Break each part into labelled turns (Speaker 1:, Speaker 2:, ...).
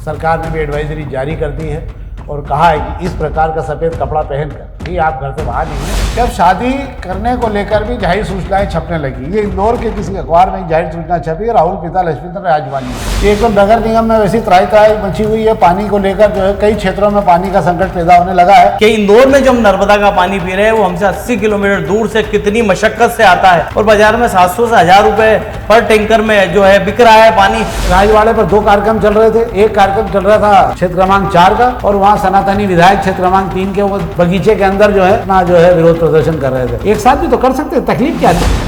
Speaker 1: सरकार ने भी एडवाइजरी जारी कर दी है और कहा है कि इस प्रकार का सफ़ेद कपड़ा पहनकर ही आप घर से बाहर निकलें। जब शादी करने को लेकर भी जाहिर सूचनाएं छपने लगी, ये इंदौर के किसी अखबार में जाहिर सूचना छपी, राहुल पिता लक्ष्मीधर राजवानी, ये एकदम नगर निगम में वैसी त्राही त्राही मची हुई है। पानी को लेकर जो है कई क्षेत्रों में पानी का संकट पैदा होने लगा है
Speaker 2: कि इंदौर में जब नर्मदा का पानी पी रहे हैं वो हमसे 80 किलोमीटर दूर से कितनी मशक्कत से आता है और बाजार में 700 से 1000 रुपए पर टैंकर में जो है बिक रहा है पानी।
Speaker 1: राजवाड़े पर 2 कार्यक्रम चल रहे थे। एक कार्यक्रम चल रहा था क्षेत्र क्रमांक 4 का और वहाँ सनातनी विधायक क्षेत्र क्रमांक 3 के वो बगीचे के अंदर जो है अपना जो है विरोध प्रदर्शन कर रहे थे। एक साथ भी तो कर सकते हैं, तकलीफ क्या है?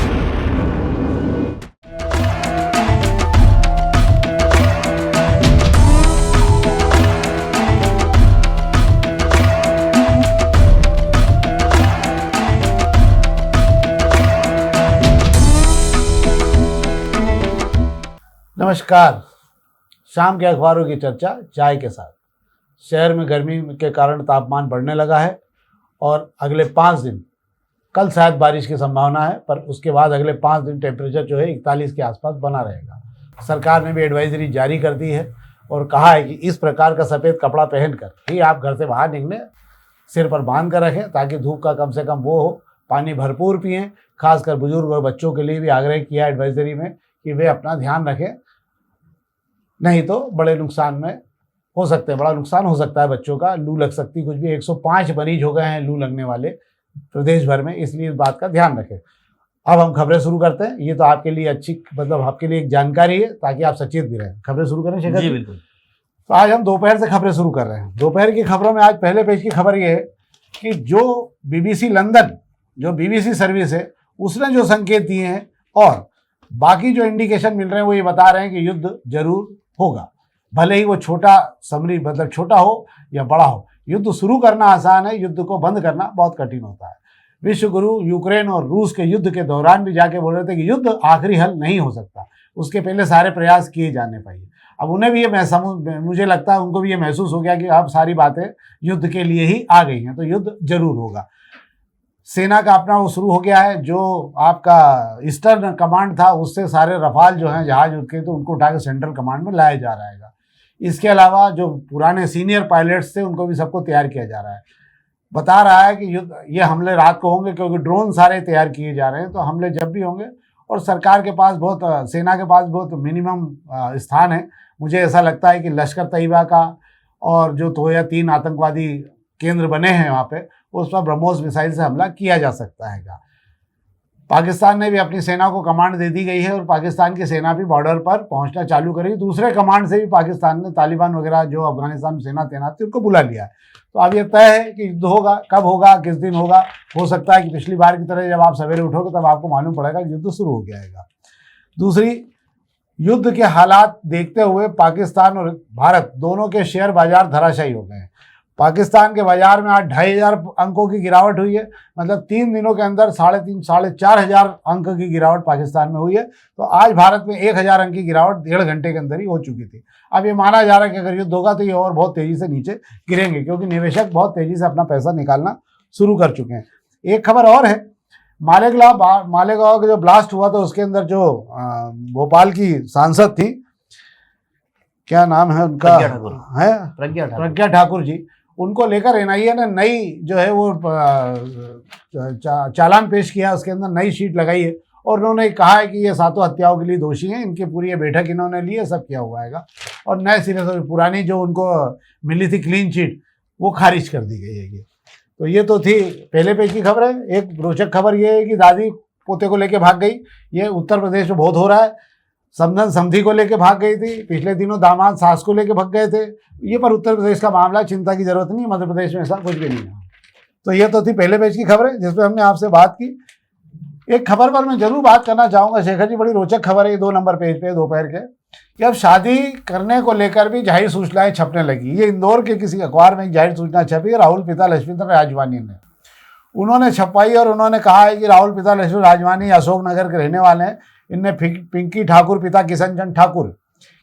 Speaker 1: नमस्कार, शाम के अखबारों की चर्चा चाय के साथ। शहर में गर्मी के कारण तापमान बढ़ने लगा है और अगले 5 दिन, कल शायद बारिश की संभावना है, पर उसके बाद अगले 5 दिन टेम्परेचर जो है 41 के आसपास बना रहेगा। सरकार ने भी एडवाइजरी जारी कर दी है और कहा है कि इस प्रकार का सफ़ेद कपड़ा पहनकर ही आप घर से बाहर निकलें, सिर पर बांध कर रखें ताकि धूप का कम से कम वो हो। पानी भरपूर पिएँ, खासकर बुजुर्ग और बच्चों के लिए भी आग्रह किया एडवाइजरी में कि वे अपना ध्यान रखें, नहीं तो बड़े नुकसान में हो सकते हैं, बड़ा नुकसान हो सकता है बच्चों का। लू लग सकती, कुछ भी 105 मरीज हो गए हैं लू लगने वाले प्रदेश भर में, इसलिए इस बात का ध्यान रखें। अब हम खबरें शुरू करते हैं। ये तो आपके लिए अच्छी, मतलब आपके लिए एक जानकारी है ताकि आप सचेत भी रहें। खबरें शुरू करें शेखर
Speaker 2: जी बिल्कुल।
Speaker 1: तो आज हम दोपहर से खबरें शुरू कर रहे हैं। दोपहर की खबरों में आज पहले पेज की खबर ये है कि जो BBC लंदन, जो BBC सर्विस है, उसने जो संकेत दिए हैं और बाकी जो इंडिकेशन मिल रहे हैं वो ये बता रहे हैं कि युद्ध जरूर होगा, भले ही वो छोटा समरी मतलब छोटा हो या बड़ा हो। युद्ध शुरू करना आसान है, युद्ध को बंद करना बहुत कठिन होता है। विश्व गुरु यूक्रेन और रूस के युद्ध के दौरान भी जाके बोल रहे थे कि युद्ध आखिरी हल नहीं हो सकता, उसके पहले सारे प्रयास किए जाने चाहिए। अब उन्हें भी ये मुझे लगता है उनको भी ये महसूस हो गया कि अब सारी बातें युद्ध के लिए ही आ गई हैं, तो युद्ध जरूर होगा। सेना का अपना वो शुरू हो गया है, जो आपका ईस्टर्न कमांड था उससे सारे रफाल जो हैं जहाज उठके, तो उनको उठा के सेंट्रल कमांड में लाया जा रहेगा। इसके अलावा जो पुराने सीनियर पायलट्स थे उनको भी सबको तैयार किया जा रहा है। बता रहा है कि युद्ध ये हमले रात को होंगे क्योंकि ड्रोन सारे तैयार किए जा रहे हैं, तो हमले जब भी होंगे। और सरकार के पास बहुत, सेना के पास बहुत मिनिमम स्थान है। मुझे ऐसा लगता है कि लश्कर तैयबा का और जो 2 या 3 आतंकवादी केंद्र बने हैं वहाँ पे, उस पर ब्रह्मोस मिसाइल से हमला किया जा सकता है। पाकिस्तान ने भी अपनी सेना को कमांड दे दी गई है और पाकिस्तान की सेना भी बॉर्डर पर पहुंचना चालू करेगी। दूसरे कमांड से भी पाकिस्तान ने तालिबान वगैरह जो अफगानिस्तान में सेना तैनात थी उनको बुला लिया है। तो अब ये तय है कि युद्ध होगा, कब होगा, किस दिन होगा। हो सकता है कि पिछली बार की तरह जब आप सवेरे उठोगे तब आपको मालूम पड़ेगा कि युद्ध शुरू हो जाएगा। दूसरी, युद्ध के हालात देखते हुए पाकिस्तान और भारत दोनों के शेयर बाजार धराशायी हो गए हैं। पाकिस्तान के बाजार में आज 2500 अंकों की गिरावट हुई है, मतलब 3 दिनों के अंदर 3,500 साढ़े 4,000 अंक की गिरावट पाकिस्तान में हुई है। तो आज भारत में 1000 अंक की गिरावट 1.5 घंटे के अंदर ही हो चुकी थी। अब ये माना जा रहा है कि अगर युद्ध होगा तो ये और बहुत तेज़ी से नीचे गिरेंगे, क्योंकि निवेशक बहुत तेज़ी से अपना पैसा निकालना शुरू कर चुके हैं। एक खबर और है, मालेगांव का जो ब्लास्ट हुआ था उसके अंदर जो भोपाल की सांसद थी, क्या नाम है उनका, प्रज्ञा ठाकुर जी, उनको लेकर NIA ने नई जो है वो चालान पेश किया। उसके अंदर नई शीट लगाई है और उन्होंने कहा है कि ये 7 हत्याओं के लिए दोषी हैं। इनकी पूरी ये बैठक इन्होंने ली है, सब किया हुआ है और नए सिरे से पुरानी जो उनको मिली थी क्लीन चिट वो खारिज कर दी गई है। तो ये तो थी पहले पेज की खबर है। एक रोचक खबर ये है कि दादी पोते को लेके भाग गई। ये उत्तर प्रदेश में बहुत हो रहा है। समधन समधी को लेके भाग गई थी, पिछले दिनों दामाद सास को लेके भाग गए थे। ये पर उत्तर प्रदेश का मामला, चिंता की जरूरत नहीं, मध्य प्रदेश में ऐसा कुछ भी नहीं है। तो ये तो थी पहले पेज की खबरें जिसपे हमने आपसे बात की। एक खबर पर मैं जरूर बात करना चाहूँगा शेखर जी, बड़ी रोचक खबर है, ये 2 नंबर पेज पे दोपहर के, कि अब शादी करने को लेकर भी जाहिर सूचनाएं छपने लगी। ये इंदौर के किसी अखबार में एक जाहिर सूचना छपी है, राहुल पिता लक्ष्मीधर राजवानी ने उन्होंने छपाई और उन्होंने कहा है कि राहुल पिता लक्ष्मीधर राजवानी अशोक नगर के रहने वाले हैं। इनने पिंकी ठाकुर पिता किशन चंद ठाकुर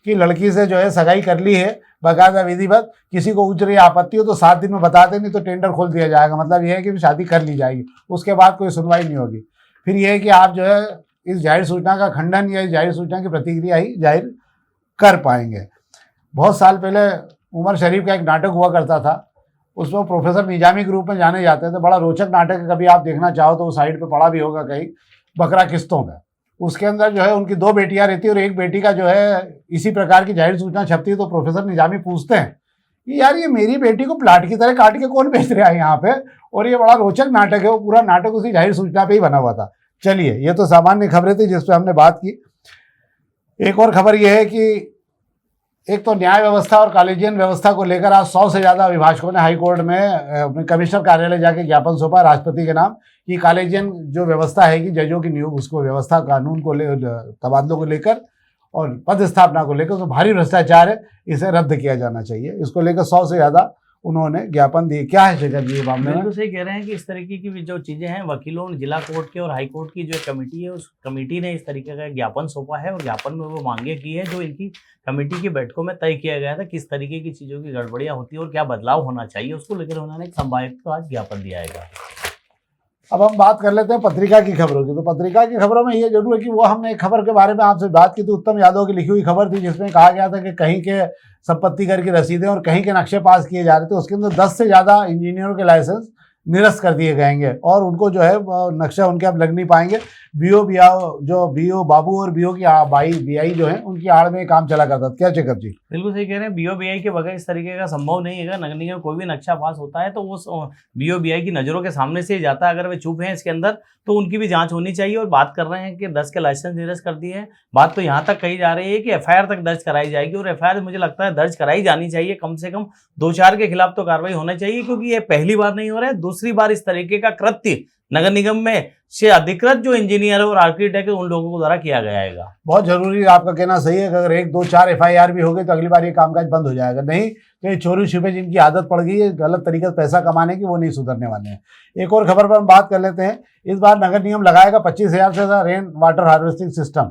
Speaker 1: की लड़की से जो है सगाई कर ली है, बाकायदा विधिवत। किसी को उच्च रही आपत्ति हो तो 7 दिन में बताते, नहीं तो टेंडर खोल दिया जाएगा। मतलब यह है कि शादी कर ली जाएगी, उसके बाद कोई सुनवाई नहीं होगी। फिर यह है कि आप जो है इस जाहिर सूचना का खंडन या इस जाहिर सूचना की प्रतिक्रिया ही जाहिर कर पाएंगे। बहुत साल पहले उमर शरीफ का एक नाटक हुआ करता था, उसमें प्रोफेसर निजामी के रूप में जाने जाते थे। बड़ा रोचक नाटक है, कभी आप देखना चाहो तो साइड पे पड़ा भी होगा कहीं, बकरा किस्तों पे। उसके अंदर जो है उनकी 2 बेटियां रहती है और एक बेटी का जो है इसी प्रकार की जाहिर सूचना छपती है। तो प्रोफेसर निजामी पूछते हैं कि यार ये मेरी बेटी को प्लाट की तरह काट के कौन बेच रहा है यहाँ पे, और ये बड़ा रोचक नाटक है। वो पूरा नाटक उसी जाहिर सूचना पे ही बना हुआ था। चलिए, ये तो सामान्य खबरें थी जिस पे हमने बात की। एक और खबर यह है कि एक तो न्याय व्यवस्था और कॉलेजियन व्यवस्था को लेकर आज 100 से ज़्यादा अभिभाषकों ने हाई कोर्ट में अपने कमिश्नर कार्यालय जाके ज्ञापन सौंपा राष्ट्रपति के नाम कि कॉलेजियन जो व्यवस्था है कि जजों की नियोग, उसको व्यवस्था कानून को तबादलों को लेकर और पद स्थापना को लेकर तो भारी भ्रष्टाचार है, इसे रद्द किया जाना चाहिए। इसको लेकर 100 से ज़्यादा उन्होंने ज्ञापन दिए। क्या है शेखर जी ये मामले में?
Speaker 2: बिल्कुल सही कह रहे हैं कि इस तरीके की जो चीजें हैं, वकीलों, जिला कोर्ट के और हाई कोर्ट की जो कमेटी है, उस कमेटी ने इस तरीके का ज्ञापन सौंपा है और ज्ञापन में वो मांगे की है जो इनकी कमेटी की बैठकों में तय किया गया था, किस तरीके की चीजों की गड़बड़ियां होती है और क्या बदलाव होना चाहिए, उसको लेकर उन्होंने एक संभावित को आज ज्ञापन दिया है।
Speaker 1: अब हम बात कर लेते हैं पत्रिका की खबरों की। तो पत्रिका की खबरों में ये जरूर है कि वो हमने एक खबर के बारे में आपसे बात की थी, उत्तम यादव की लिखी हुई खबर थी, जिसमें कहा गया था कि कहीं के संपत्ति कर की रसीदें और कहीं के नक्शे पास किए जा रहे थे। उसके अंदर 10 से ज़्यादा इंजीनियरों के लाइसेंस निरस्त कर दिए जाएंगे और उनको जो है नक्शा उनके अब लग नहीं पाएंगे। बीओ बाबू और बीओ की बीआई जो है उनकी आड़ में काम चला करता था। क्या चेकर जी?
Speaker 2: बिल्कुल सही कह रहे हैं। बीओ बीआई के बगैर इस तरीके का संभव नहीं है। नगर निगम कोई भी नक्शा पास होता है तो वो बीओ बीआई की नज़रों के सामने से ही जाता है। अगर वे चुप हैं इसके अंदर तो उनकी भी जांच होनी चाहिए। और बात कर रहे हैं कि 10 के लाइसेंस निरस्त कर दिए हैं, बात तो यहाँ तक कही जा रही है कि एफआईआर तक दर्ज कराई जाएगी। और एफआईआर मुझे लगता है दर्ज कराई जानी चाहिए, कम से कम 2-4 के खिलाफ तो कार्रवाई होना चाहिए, क्योंकि ये पहली बार नहीं हो रहा है। दूसरी बार इस तरीके का कृत्य नगर निगम में से अधिकृत जो इंजीनियर और आर्किटेक्ट है उन लोगों को द्वारा किया गया है।
Speaker 1: बहुत जरूरी, आपका कहना सही है कि अगर 1-2-4 एफआईआर भी हो गई तो अगली बार ये कामकाज बंद हो जाएगा। नहीं तो ये चोरी छुपे जिनकी आदत पड़ गई है गलत तरीके से पैसा कमाने की, वो नहीं सुधरने वाले हैं। एक और खबर पर हम बात कर लेते हैं। इस बार नगर निगम लगाएगा 25,000 से ज़्यादा रेन वाटर हार्वेस्टिंग सिस्टम,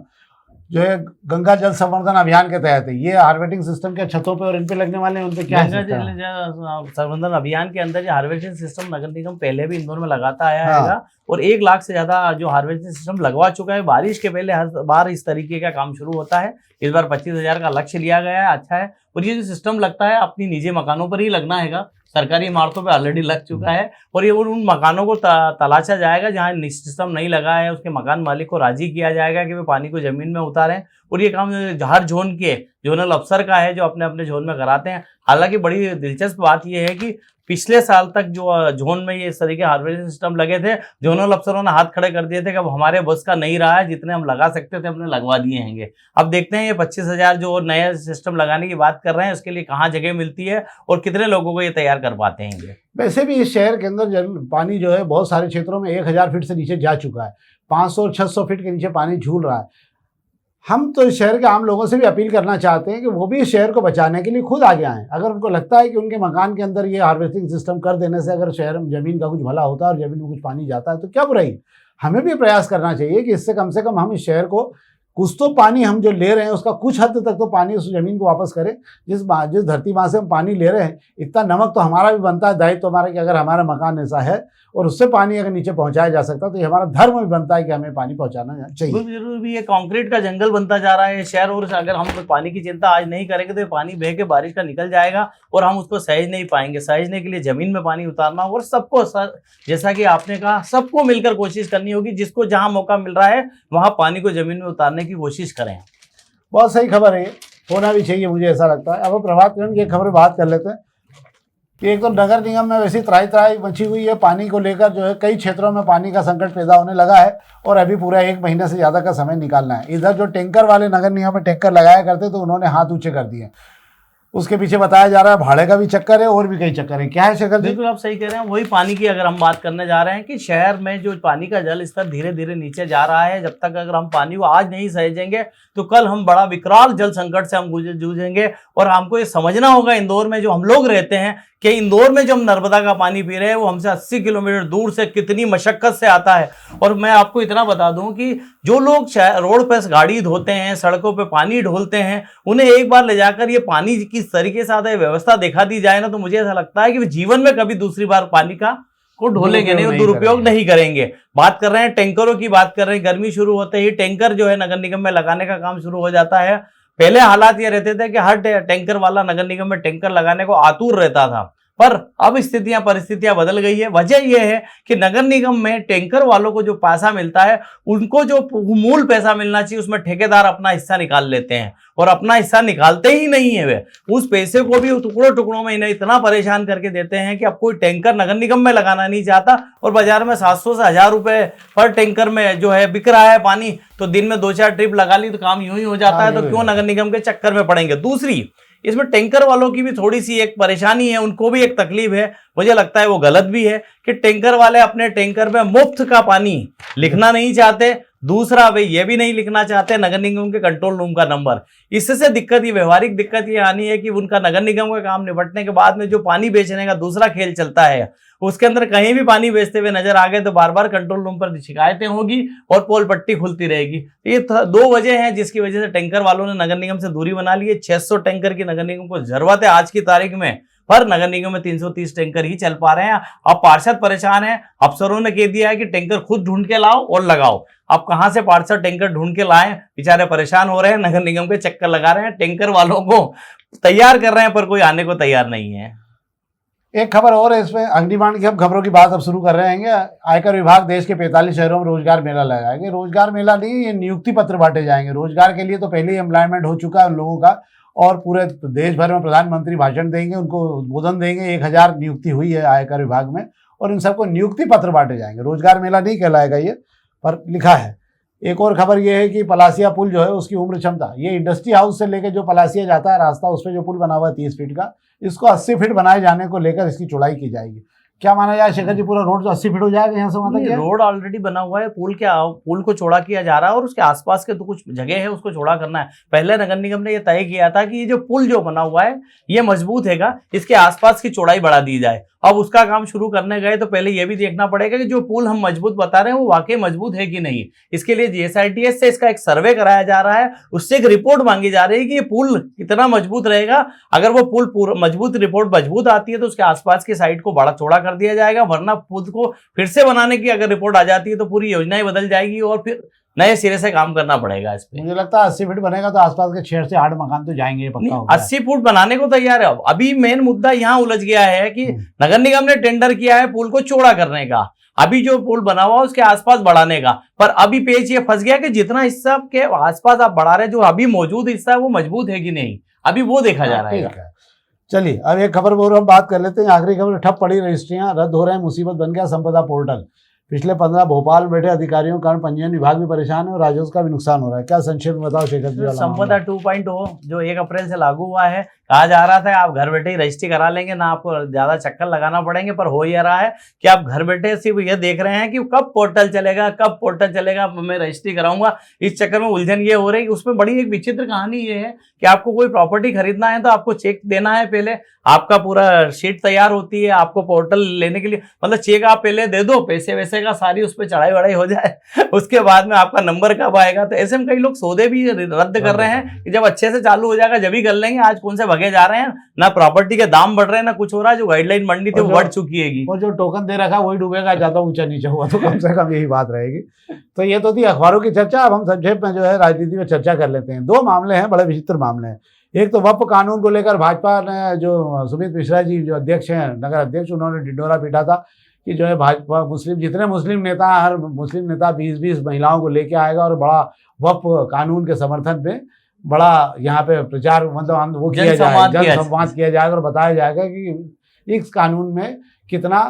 Speaker 1: जो है गंगा जल संवर्धन अभियान के तहत है। ये हार्वेस्टिंग सिस्टम के छतों पे और इन पे लगने वाले हैं, उन पे क्या है?
Speaker 2: गंगा जल संवर्धन अभियान के अंदर जो हार्वेस्टिंग सिस्टम नगर निगम पहले भी इंदौर में लगाता आया है और 1 लाख से ज्यादा जो हार्वेस्टिंग सिस्टम लगवा चुका है। बारिश के पहले हर बार इस तरीके का काम शुरू होता है। इस बार 25,000 का लक्ष्य लिया गया है, अच्छा है। और ये जो सिस्टम लगता है अपनी निजी मकानों पर ही लगना है, सरकारी इमारतों पे ऑलरेडी लग चुका है। और ये उन मकानों को तलाशा जाएगा जहाँ सिस्टम नहीं लगा है, उसके मकान मालिक को राजी किया जाएगा कि वे पानी को जमीन में उतारें। और ये काम हर जोन के जोनल अफसर का है जो अपने अपने जोन में कराते हैं। हालांकि बड़ी दिलचस्प बात यह है कि पिछले साल तक जो जोन में ये इस तरीके हार्वेस्टिंग सिस्टम लगे थे, जोनल अफसरों ने हाथ खड़े कर दिए थे कि अब हमारे बस का नहीं रहा है, जितने हम लगा सकते थे हमने लगवा दिए हैंगे। अब देखते हैं ये 25,000 जो नया सिस्टम लगाने की बात कर रहे हैं उसके लिए कहाँ जगह मिलती है और कितने लोगों को ये तैयार कर पाते हैं।
Speaker 1: वैसे भी इस शहर के अंदर पानी जो है बहुत सारे क्षेत्रों में 1000 फीट से नीचे जा चुका है, 500 और 600 फीट के नीचे पानी झूल रहा है। हम तो इस शहर के आम लोगों से भी अपील करना चाहते हैं कि वो भी इस शहर को बचाने के लिए खुद आगे आएँ। अगर उनको लगता है कि उनके मकान के अंदर ये हार्वेस्टिंग सिस्टम कर देने से अगर शहर में ज़मीन का कुछ भला होता है और ज़मीन में कुछ पानी जाता है तो क्या बुराई। हमें भी प्रयास करना चाहिए कि इससे कम से कम हम इस शहर को कुछ तो पानी हम जो ले रहे हैं उसका कुछ हद तक तो पानी उस ज़मीन को वापस करें। जिस धरती माँ से हम पानी ले रहे हैं, इतना नमक तो हमारा भी बनता है, दायित्व हमारा कि अगर हमारा मकान ऐसा है और उससे पानी अगर नीचे पहुंचाया जा सकता है तो ये हमारा धर्म भी बनता है कि हमें पानी पहुंचाना चाहिए।
Speaker 2: जरूर भी ये कंक्रीट का जंगल बनता जा रहा है शहर, और अगर हम पानी की चिंता आज नहीं करेंगे तो पानी बह के बारिश का निकल जाएगा और हम उसको सहेज नहीं पाएंगे। सहेजने के लिए जमीन में पानी उतारना और सबको, जैसा कि आपने कहा, सबको मिलकर कोशिश करनी होगी। जिसको जहां मौका मिल रहा है वहां पानी को जमीन में उतारने की कोशिश करें।
Speaker 1: बहुत सही खबर है, होना भी चाहिए, मुझे ऐसा लगता है। अब प्रभात किरण की खबर बात कर लेते हैं कि एक तो नगर निगम में वैसी त्राही मची हुई है पानी को लेकर, जो है कई क्षेत्रों में पानी का संकट पैदा होने लगा है और अभी पूरा 1 महीने से ज़्यादा का समय निकालना है। इधर जो टैंकर वाले नगर निगम में टैंकर लगाया करते तो उन्होंने हाथ ऊंचे कर दिए। उसके पीछे बताया जा रहा है भाड़े का भी चक्कर है और भी कई चक्कर है। क्या है शक्कर जी?
Speaker 2: बिल्कुल आप सही कह रहे हैं। वही पानी की अगर हम बात करने जा रहे हैं कि शहर में जो पानी का जल स्तर धीरे धीरे नीचे जा रहा है, जब तक अगर हम पानी को आज नहीं सहेजेंगे तो कल हम बड़ा विकराल जल संकट से हम जूझेंगे। और हमको ये समझना होगा, इंदौर में जो हम लोग रहते हैं, कि इंदौर में जो हम नर्मदा का पानी पी रहे हैं वो हमसे 80 किलोमीटर दूर से कितनी मशक्कत से आता है। और मैं आपको इतना बता दूं कि जो लोग रोड पर गाड़ी धोते हैं, सड़कों पे पानी ढोलते हैं, उन्हें एक बार ले जाकर ये पानी किस तरीके से आता है व्यवस्था दिखा दी जाए ना, तो मुझे ऐसा लगता है कि वे जीवन में कभी दूसरी बार पानी का को ढोलेंगे नहीं और दुरुपयोग नहीं करेंगे। बात कर रहे हैं टैंकरों की, बात कर रहे हैं, गर्मी शुरू होते ही टैंकर जो है नगर निगम में लगाने का काम शुरू हो जाता है। पहले हालात ये रहते थे कि हर टैंकर वाला नगर निगम में टैंकर लगाने को आतुर रहता था, पर अब स्थितियां परिस्थितियां बदल गई है। वजह यह है कि नगर निगम में टैंकर वालों को जो पैसा मिलता है, उनको जो मूल पैसा मिलना चाहिए उसमें ठेकेदार अपना हिस्सा निकाल लेते हैं, और अपना हिस्सा निकालते ही नहीं है वे, उस पैसे को भी टुकड़ों टुकड़ों में इन्हें इतना परेशान करके देते हैं कि अब कोई टैंकर नगर निगम में लगाना नहीं चाहता, और बाजार में 700 से 1000 रुपए पर टैंकर में जो है बिक रहा है पानी, तो दिन में 2-4 ट्रिप लगा ली तो काम यूं ही हो जाता है, तो क्यों नगर निगम के चक्कर में पड़ेंगे। दूसरी, इसमें टैंकर वालों की भी थोड़ी सी एक परेशानी है, उनको भी एक तकलीफ है, मुझे लगता है वो गलत भी है, कि टैंकर वाले अपने टैंकर में मुफ्त का पानी लिखना नहीं चाहते। दूसरा, वे ये भी नहीं लिखना चाहते नगर निगम के कंट्रोल रूम का नंबर। इससे दिक्कत, ये व्यवहारिक दिक्कत ये आनी है कि उनका नगर निगम का काम निपटने के बाद में जो पानी बेचने का दूसरा खेल चलता है, उसके अंदर कहीं भी पानी बेचते हुए नजर आ गए तो बार बार कंट्रोल रूम पर शिकायतें होगी और पोल पट्टी खुलती रहेगी। ये 2 वजह हैं जिसकी वजह से टैंकर वालों ने नगर निगम से दूरी बना ली है। 600 टैंकर की नगर निगम को जरूरत है आज की तारीख में, पर नगर निगम में 330 टैंकर ही चल पा रहे हैं। अब पार्षद परेशान है, अफसरों ने कह दिया है कि टैंकर खुद ढूंढ के लाओ और लगाओ। अब कहां से पार्षद टैंकर ढूंढ के लाएं, बेचारे परेशान हो रहे हैं, नगर निगम के चक्कर लगा रहे हैं, टैंकर वालों को तैयार कर रहे हैं, पर कोई आने को तैयार नहीं है।
Speaker 1: एक खबर और है इसमें, अग्निबाण की हम खबरों की बात अब शुरू कर रहे हैं। आयकर विभाग देश के 45 शहरों में रोजगार मेला लगाएंगे। रोजगार मेला नहीं, ये नियुक्ति पत्र बांटे जाएंगे। रोजगार के लिए तो पहले ही एम्प्लॉयमेंट हो चुका है उन लोगों का, और पूरे देश भर में प्रधानमंत्री भाषण देंगे, उनको उद्बोधन देंगे। 1000 नियुक्ति हुई है आयकर विभाग में, और इन सबको नियुक्ति पत्र बांटे जाएंगे। रोजगार मेला नहीं कहलाएगा ये, पर लिखा है। एक और खबर ये है कि पलासिया पुल जो है उसकी उम्र क्षमता, ये इंडस्ट्री हाउस से लेकर जो पलासिया जाता है रास्ता, उस पर जो पुल बना हुआ है 30 फीट का, इसको 80 फीट बनाए जाने को लेकर इसकी चौड़ाई की जाएगी। क्या माना जाए शेखर जी, पूरा रोड जो 80 फीट हो जाएगा यहाँ से वहां तक?
Speaker 2: रोड ऑलरेडी बना हुआ है, पुल को चौड़ा किया जा रहा है, और उसके आसपास के तो कुछ जगह है उसको चौड़ा करना है। पहले नगर निगम ने यह तय किया था कि ये जो पुल जो बना हुआ है ये मजबूत हैगा, इसके आसपास की चौड़ाई बढ़ा दी जाए। अब उसका काम शुरू करने गए तो पहले यह भी देखना पड़ेगा कि जो पुल हम मजबूत बता रहे हैं वो वाकई मजबूत है कि नहीं। इसके लिए जीएसआईटीएस से इसका एक सर्वे कराया जा रहा है, उससे एक रिपोर्ट मांगी जा रही है कि ये पुल कितना मजबूत रहेगा। अगर वो पुल पूरा मजबूत, रिपोर्ट मजबूत आती है तो उसके आसपास की साइड को बड़ा चौड़ा कर दिया जाएगा, वरना पुल को फिर से बनाने की अगर रिपोर्ट आ जाती है तो पूरी योजना ही बदल जाएगी और फिर नए सिरे से काम करना पड़ेगा इस पे।
Speaker 1: मुझे लगता है 80 फीट बनेगा तो आसपास के 6 से 8 मकान तो जाएंगे, पक्का होगा।
Speaker 2: 80 फुट बनाने को तैयार है। अभी मेन मुद्दा यहाँ उलझ गया है कि नगर निगम ने टेंडर किया है पुल को चौड़ा करने का, अभी जो पुल बना हुआ उसके आसपास बढ़ाने का, पर अभी पेच ये फंस गया कि जितना हिस्सा के आसपास आप बढ़ा रहे, जो अभी मौजूद हिस्सा है वो मजबूत है कि नहीं, अभी वो देखा जा रहा है।
Speaker 1: चलिए अब एक खबर और हम बात कर लेते हैं। आखिरी खबर, ठप पड़ी रजिस्ट्रियां रद्द हो रहे हैं, मुसीबत बन गया संपदा पोर्टल। पिछले 15 भोपाल में बैठे अधिकारियों के कारण पंजीयन विभाग भी परेशान है और राजस्व का भी नुकसान हो रहा है। क्या संक्षेप में बताओ शेखर जी?
Speaker 2: संपदा 2.0 जो 1 अप्रैल से लागू हुआ है, कहा जा रहा था आप घर बैठे ही रजिस्ट्री करा लेंगे, ना आपको ज्यादा चक्कर लगाना पड़ेंगे, पर हो यह रहा है कि आप घर बैठे सिर्फ ये देख रहे हैं कि कब पोर्टल चलेगा, कब पोर्टल चलेगा, मैं रजिस्ट्री कराऊंगा। इस चक्कर में उलझन ये हो रही है। उसमें बड़ी एक विचित्र कहानी ये है कि आपको कोई प्रॉपर्टी खरीदना है तो आपको चेक देना है, पहले आपका पूरा शीट तैयार होती है, आपको पोर्टल लेने के लिए, मतलब चेक आप पहले दे दो, पैसे वैसे का सारी उस पर चढ़ाई वढ़ाई हो जाए, उसके बाद में आपका नंबर कब आएगा। तो ऐसे में कई लोग सौदे भी रद्द कर रहे हैं कि जब अच्छे से चालू हो जाएगा जब ही कर लेंगे, आज कौन से भगे जा रहे हैं, ना प्रॉपर्टी के दाम बढ़ रहे हैं ना कुछ हो रहा है, जो गाइडलाइन मंडी थी वो बढ़ चुकी है,
Speaker 1: और जो टोकन दे रखा वही डूबेगा, ज्यादा ऊंचा नीचे हुआ तो कम से कम यही बात रहेगी। तो ये तो थी अखबारों की चर्चा। अब हम संक्षेप में जो है राजनीति में चर्चा कर लेते हैं। 2 मामले हैं, बड़े विचित्र मामले हैं। एक तो वक्फ कानून को लेकर भाजपा ने, जो सुमित मिश्रा जी जो अध्यक्ष हैं, नगर अध्यक्ष, उन्होंने ढिंढोरा पीटा था कि जो है भाजपा मुस्लिम, जितने मुस्लिम नेता, हर मुस्लिम नेता 20-20 महिलाओं को लेके आएगा और बड़ा वक्फ कानून के समर्थन पे बड़ा यहाँ पे प्रचार, मतलब वो किया जाएगा, जनसंवाद किया जाएगा और बताया जाएगा कि इस कानून में कितना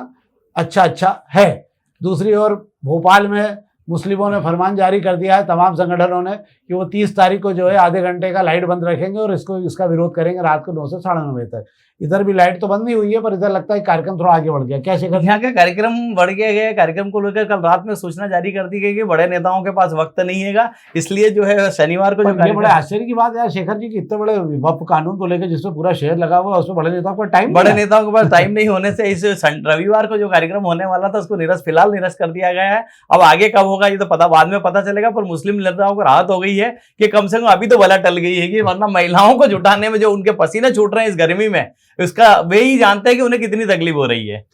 Speaker 1: अच्छा है। दूसरी ओर भोपाल में मुस्लिमों ने फरमान जारी कर दिया है, तमाम संगठनों ने, कि वो 30 तारीख को जो है आधे घंटे का लाइट बंद रखेंगे और इसका विरोध करेंगे रात को 9 से 9:30 बजे तक। इधर भी लाइट तो बंद नहीं हुई है, पर इधर लगता है कार्यक्रम थोड़ा आगे बढ़ गया। क्या शेखर?
Speaker 2: यहाँ का कार्यक्रम बढ़ गया। कार्यक्रम को लेकर कल रात में सूचना जारी कर दी गई कि बड़े नेताओं के पास वक्त नहीं है, इसलिए जो है शनिवार को जो
Speaker 1: बड़े आश्चर्य की बात है शेखर जी की, इतने बड़े वक्फ कानून को लेकर जिसमें पूरा शहर लगा हुआ है, उसमें बड़े नेताओं के
Speaker 2: पास टाइम नहीं होने से इस रविवार को जो कार्यक्रम होने वाला था उसको फिलहाल निरस्त कर दिया गया है। अब आगे कब होगा ये तो बाद में पता चलेगा, पर मुस्लिम नेताओं को राहत हो गई है कि कम से कम अभी तो बला टल गई है, कि वरना महिलाओं को जुटाने में जो उनके पसीने छूट रहे हैं इस गर्मी में, उसका वे ही जानते हैं कि उन्हें कितनी तकलीफ हो रही है।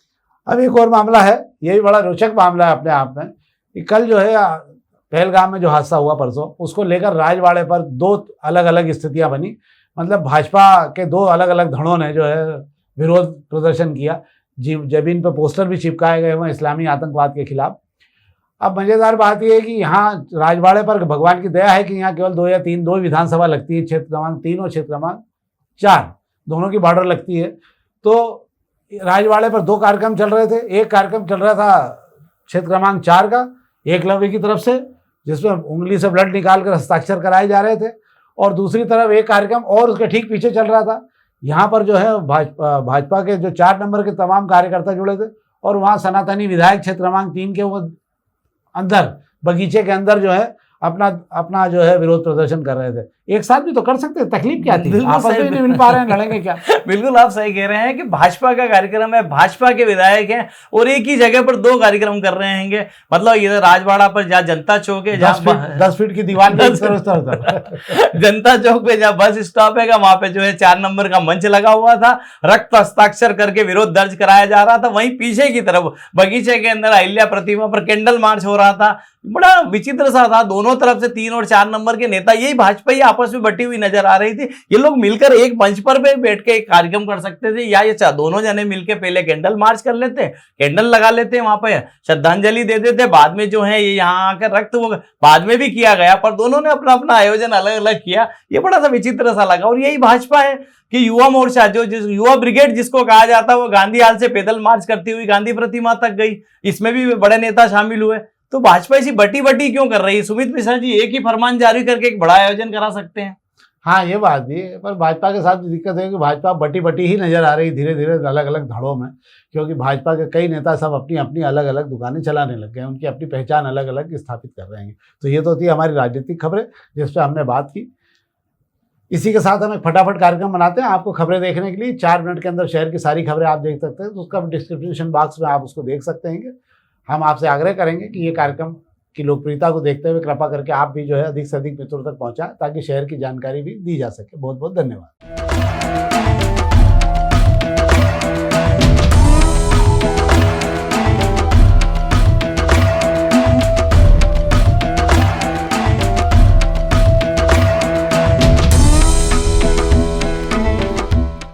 Speaker 1: अब एक और मामला है, ये भी बड़ा रोचक मामला है अपने आप में, कि कल जो है पहलगाम में जो हादसा हुआ परसों, उसको लेकर राजवाड़े पर दो अलग अलग स्थितियां बनी। मतलब भाजपा के दो अलग अलग धड़ों ने जो है विरोध प्रदर्शन किया, जमीन पर पोस्टर भी चिपकाए गए हुए इस्लामी आतंकवाद के खिलाफ। अब मज़ेदार बात यह है कि यहाँ राजवाड़े पर भगवान की दया है कि यहाँ केवल दो विधानसभा लगती है, क्षेत्र क्रमांक 3 और क्षेत्र क्रमांक 4 दोनों की बॉर्डर लगती है। तो राजवाड़े पर दो कार्यक्रम चल रहे थे। एक कार्यक्रम चल रहा था क्षेत्र क्रमांक 4 का, एकलव्य की तरफ से, जिसमें उंगली से ब्लड निकालकर हस्ताक्षर कराए जा रहे थे, और दूसरी तरफ एक कार्यक्रम और उसके ठीक पीछे चल रहा था। यहाँ पर जो है भाजपा के जो 4 नंबर के तमाम कार्यकर्ता जुड़े थे, और वहाँ सनातनी विधायक क्षेत्र क्रमांक 3 के वो अंदर बगीचे के अंदर जो है अपना जो है विरोध प्रदर्शन कर रहे थे। एक साथ भी तो कर सकते, तकलीफ क्या थी? आपस में नहीं मिल पा रहे हैं, लड़ेंगे क्या?
Speaker 2: बिल्कुल आप सही कह रहे हैं कि भाजपा का कार्यक्रम है, भाजपा के विधायक हैं और एक ही जगह पर दो कार्यक्रम कर रहे हैं। मतलब इधर राजवाड़ा पर जहाँ जनता चौक है,
Speaker 1: 10 फीट की दीवार
Speaker 2: जनता चौक पे जहाँ बस स्टॉप है, वहां पे जो है 4 नंबर का मंच लगा हुआ था, रक्त हस्ताक्षर करके विरोध दर्ज कराया जा रहा था। वहीं पीछे की तरफ बगीचे के अंदर अहिल्या प्रतिमा पर कैंडल मार्च हो रहा था। बड़ा विचित्र सा था। दोनों तरफ से 3 और 4 नंबर के नेता, यही भाजपा ही आपस में बटी हुई नजर आ रही थी। ये लोग मिलकर एक मंच पर बैठ के एक कार्यक्रम कर सकते थे, या ये दोनों जने मिलकर पहले कैंडल मार्च कर लेते, कैंडल लगा लेते, वहां पे श्रद्धांजलि दे देते, बाद में जो है ये यहाँ आकर रक्त वो बाद में भी किया गया, पर दोनों ने अपना अपना आयोजन अलग अलग किया। ये बड़ा सा विचित्र सा लगा। और यही भाजपा है कि युवा मोर्चा जिस युवा ब्रिगेड जिसको कहा जाता है, वो गांधी हाल से पैदल मार्च करती हुई गांधी प्रतिमा तक गई। इसमें भी बड़े नेता शामिल हुए। तो भाजपा इसी बटी बटी क्यों कर रही है? सुमित मिश्रा जी एक ही फरमान जारी करके एक बड़ा आयोजन करा सकते हैं।
Speaker 1: हाँ, ये बात भी है, पर भाजपा के साथ दिक्कत है कि भाजपा बटी बटी ही नजर आ रही धीरे धीरे अलग अलग धड़ों में, क्योंकि भाजपा के कई नेता सब अपनी अपनी अलग अलग दुकानें चलाने लग गए हैं, उनकी अपनी पहचान अलग अलग स्थापित कर रहे हैं। तो ये तो होती है हमारी राजनीतिक खबरें जिस पर हमने बात की। इसी के साथ हम एक फटाफट कार्यक्रम बनाते हैं आपको खबरें देखने के लिए। 4 मिनट के अंदर शहर की सारी खबरें आप देख सकते हैं, तो उसका डिस्क्रिप्शन बॉक्स में आप उसको देख सकते हैं। हम आपसे आग्रह करेंगे कि ये कार्यक्रम की लोकप्रियता को देखते हुए कृपा करके आप भी जो है अधिक से अधिक मित्रों तक पहुंचाएं, ताकि शहर की जानकारी भी दी जा सके। बहुत बहुत धन्यवाद।